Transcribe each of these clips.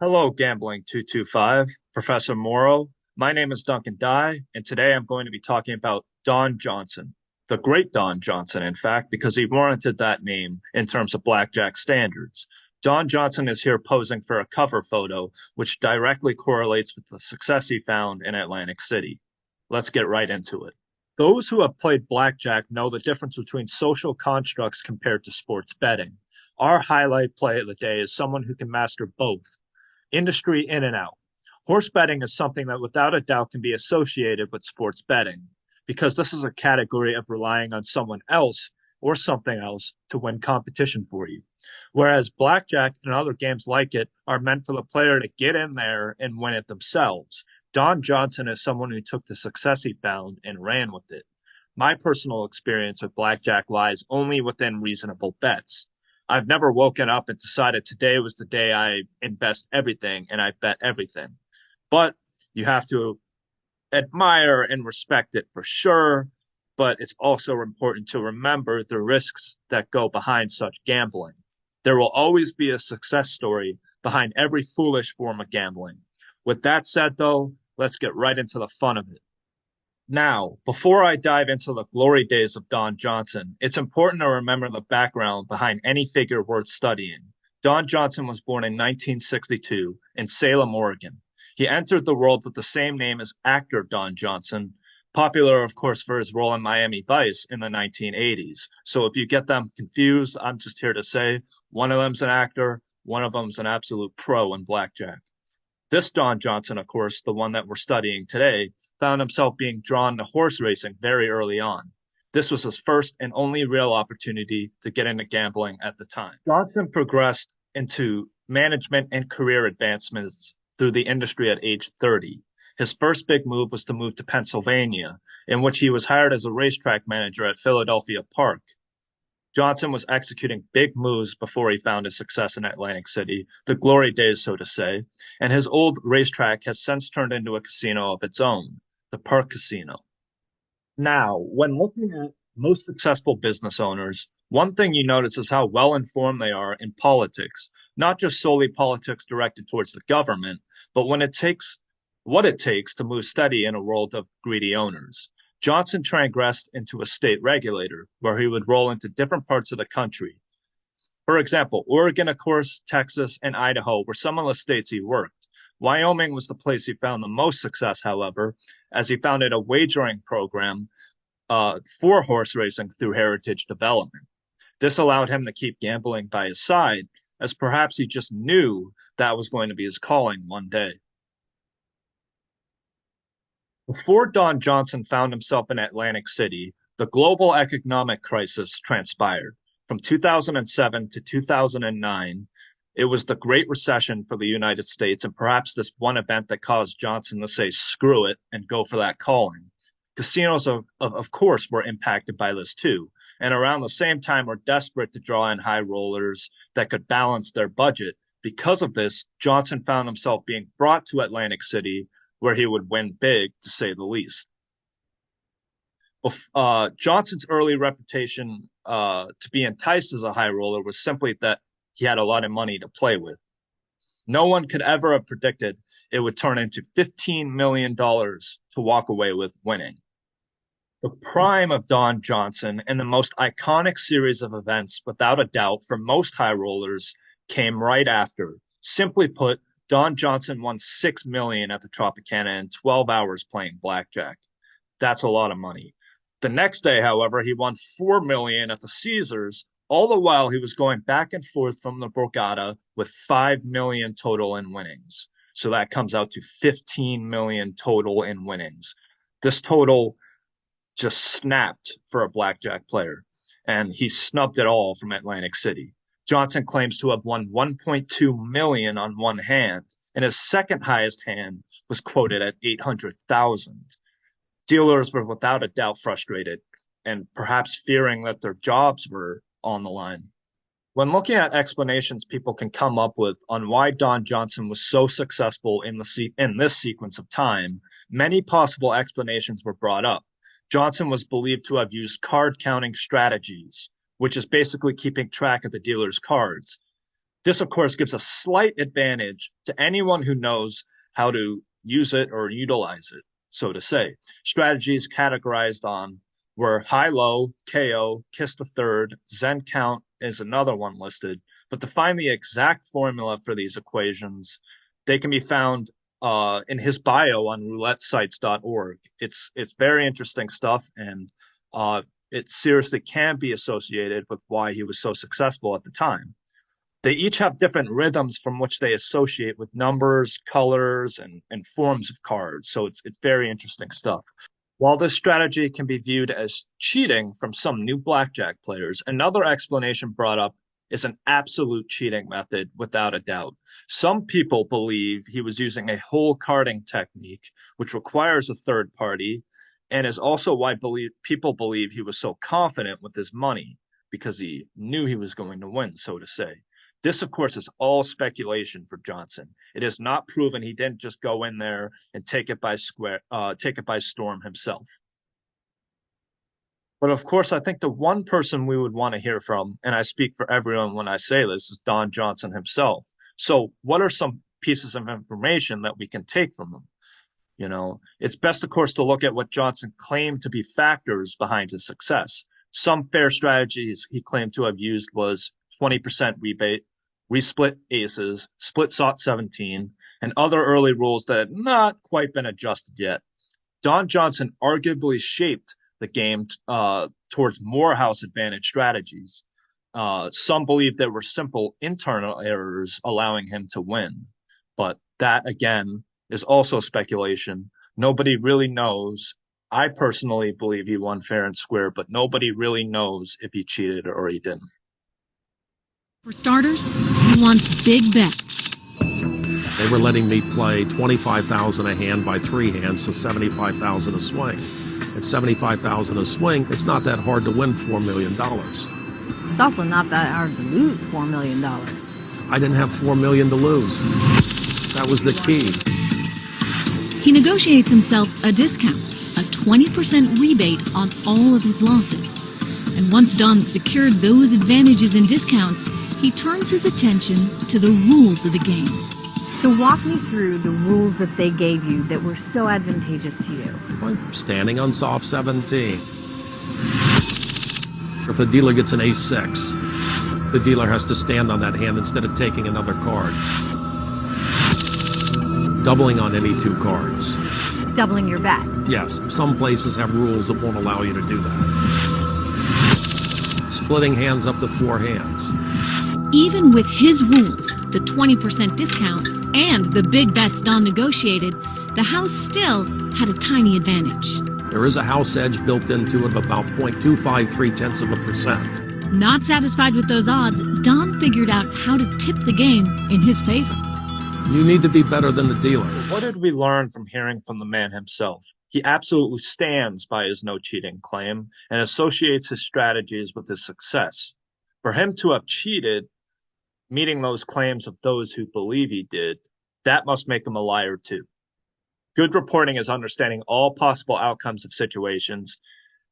Hello, Gambling 225, Professor Morrow. My name is Duncan Dye, and today I'm going to be talking about Don Johnson, the great Don Johnson, in fact, because he warranted that name in terms of blackjack standards. Don Johnson is here posing for a cover photo, which directly correlates with the success he found in Atlantic City. Let's get right into it. Those who have played blackjack know the difference between social constructs compared to sports betting. Our highlight play of the day is someone who can master both industry in and out. Horse betting is something that without a doubt can be associated with sports betting because this is a category of relying on someone else or something else to win competition for you. Whereas blackjack and other games like it are meant for the player to get in there and win it themselves. Don Johnson is someone who took the success he found and ran with it. My personal experience with blackjack lies only within reasonable bets. I've never woken up and decided today was the day I invest everything and I bet everything. But you have to admire and respect it for sure. But it's also important to remember the risks that go behind such gambling. There will always be a success story behind every foolish form of gambling. With that said, though, let's get right into the fun of it. Now, before I dive into the glory days of Don Johnson, it's important to remember the background behind any figure worth studying. Don Johnson was born in 1962 in Salem, Oregon. He entered the world with the same name as actor Don Johnson, popular, of course, for his role in Miami Vice in the 1980s. So if you get them confused, I'm just here to say one of them's an actor, one of them's an absolute pro in blackjack. This Don Johnson, of course, the one that we're studying today, found himself being drawn to horse racing very early on. This was his first and only real opportunity to get into gambling at the time. Johnson progressed into management and career advancements through the industry at age 30. His first big move was to move to Pennsylvania, in which he was hired as a racetrack manager at Philadelphia Park. Johnson was executing big moves before he found his success in Atlantic City, the glory days, so to say, and his old racetrack has since turned into a casino of its own, the Park Casino. Now, when looking at most successful business owners, one thing you notice is how well informed they are in politics, not just solely politics directed towards the government, but what it takes to move steady in a world of greedy owners. Johnson transgressed into a state regulator where he would roll into different parts of the country. For example, Oregon, of course, Texas, and Idaho were some of the states he worked. Wyoming was the place he found the most success, however, as he founded a wagering program for horse racing through Heritage Development. This allowed him to keep gambling by his side, as perhaps he just knew that was going to be his calling one day. Before Don Johnson found himself in Atlantic City, the global economic crisis transpired. From 2007 to 2009, it was the Great Recession for the United States, and perhaps this one event that caused Johnson to say, screw it, and go for that calling. Casinos, of course, were impacted by this too, and around the same time were desperate to draw in high rollers that could balance their budget. Because of this, Johnson found himself being brought to Atlantic City where he would win big, to say the least. Johnson's early reputation to be enticed as a high roller was simply that he had a lot of money to play with. No one could ever have predicted it would turn into $15 million to walk away with winning. The prime of Don Johnson and the most iconic series of events, without a doubt, for most high rollers, came right after. Simply put, Don Johnson won $6 million at the Tropicana in 12 hours playing blackjack. That's a lot of money. The next day, however, he won $4 million at the Caesars, all the while he was going back and forth from the Borgata with $5 million total in winnings. So that comes out to $15 million total in winnings. This total just snapped for a blackjack player, and he snubbed it all from Atlantic City. Johnson claims to have won 1.2 million on one hand, and his second highest hand was quoted at 800,000. Dealers were without a doubt frustrated and perhaps fearing that their jobs were on the line. When looking at explanations people can come up with on why Don Johnson was so successful in this sequence of time, many possible explanations were brought up. Johnson was believed to have used card counting strategies, which is basically keeping track of the dealer's cards. This, of course, gives a slight advantage to anyone who knows how to use it or utilize it, so to say. Strategies categorized on were high-low, KO, kiss the third, Zen count is another one listed. But to find the exact formula for these equations, they can be found in his bio on roulettesites.org. It's very interesting stuff, and it seriously can be associated with why he was so successful at the time. They each have different rhythms from which they associate with numbers, colors, and forms of cards. So it's very interesting stuff. While this strategy can be viewed as cheating from some new blackjack players, another explanation brought up is an absolute cheating method without a doubt. Some people believe he was using a hole carding technique, which requires a third party, and is also why people believe he was so confident with his money because he knew he was going to win, so to say. This, of course, is all speculation for Johnson. It is not proven he didn't just go in there and take it by storm himself. But of course, I think the one person we would want to hear from, and I speak for everyone when I say this, is Don Johnson himself. So, what are some pieces of information that we can take from him? It's best, of course, to look at what Johnson claimed to be factors behind his success. Some fair strategies he claimed to have used was 20% rebate, resplit aces, split sot 17, and other early rules that had not quite been adjusted yet. Don Johnson arguably shaped the game towards more house advantage strategies. Some believe there were simple internal errors allowing him to win, but that again is also speculation. Nobody really knows. I personally believe he won fair and square, but nobody really knows if he cheated or he didn't. For starters, he wants big bets. They were letting me play 25,000 a hand by 3 hands, so 75,000 a swing. At 75,000 a swing, it's not that hard to win $4 million. It's also not that hard to lose $4 million. I didn't have $4 million to lose. That was the key. He negotiates himself a discount, a 20% rebate on all of his losses. And once Don's secured those advantages and discounts, he turns his attention to the rules of the game. So walk me through the rules that they gave you that were so advantageous to you. Like standing on soft 17. If the dealer gets an ace-6, the dealer has to stand on that hand instead of taking another card. Doubling on any 2 cards. Doubling your bet. Yes, some places have rules that won't allow you to do that. Splitting hands up to 4 hands. Even with his rules, the 20% discount, and the big bets Don negotiated, the house still had a tiny advantage. There is a house edge built into it of about 0.253%. Not satisfied with those odds, Don figured out how to tip the game in his favor. You need to be better than the dealer. What did we learn from hearing from the man himself? He absolutely stands by his no cheating claim and associates his strategies with his success. For him to have cheated, meeting those claims of those who believe he did, that must make him a liar too. Good reporting is understanding all possible outcomes of situations,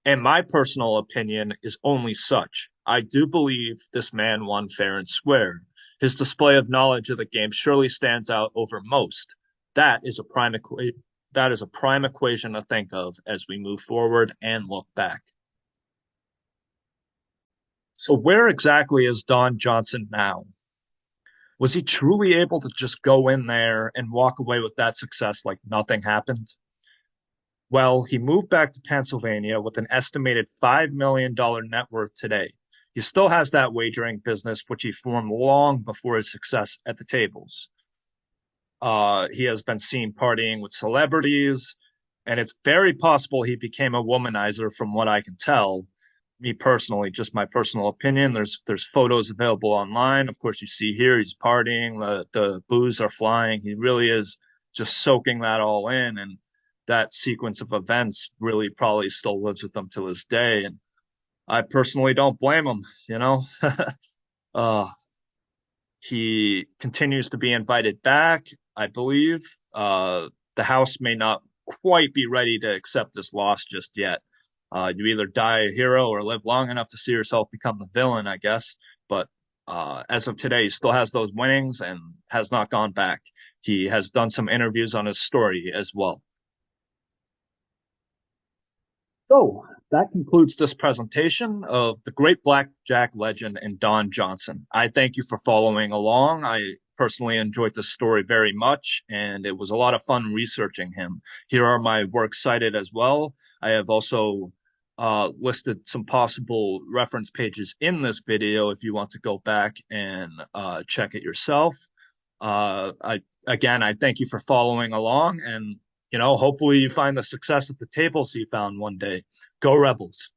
and my personal opinion is only such. I do believe this man won fair and square. His display of knowledge of the game surely stands out over most. That is a prime equation to think of as we move forward and look back. So where exactly is Don Johnson now? Was he truly able to just go in there and walk away with that success like nothing happened? Well, he moved back to Pennsylvania with an estimated $5 million net worth today. He still has that wagering business, which he formed long before his success at the tables. He has been seen partying with celebrities, and it's very possible he became a womanizer from what I can tell. Me personally, just my personal opinion. There's photos available online. Of course, you see here he's partying. The booze are flying. He really is just soaking that all in, and that sequence of events really probably still lives with him to this day. And I personally don't blame him. He continues to be invited back, I believe. The house may not quite be ready to accept this loss just yet. You either die a hero or live long enough to see yourself become the villain, I guess. But as of today, he still has those winnings and has not gone back. He has done some interviews on his story as well. So that concludes this presentation of the great blackjack legend and Don Johnson. I thank you for following along. I personally enjoyed this story very much, and it was a lot of fun researching him. Here are my works cited as well. I have also listed some possible reference pages in this video if you want to go back and check it yourself. I thank you for following along, and hopefully you find the success at the tables you found one day. Go Rebels.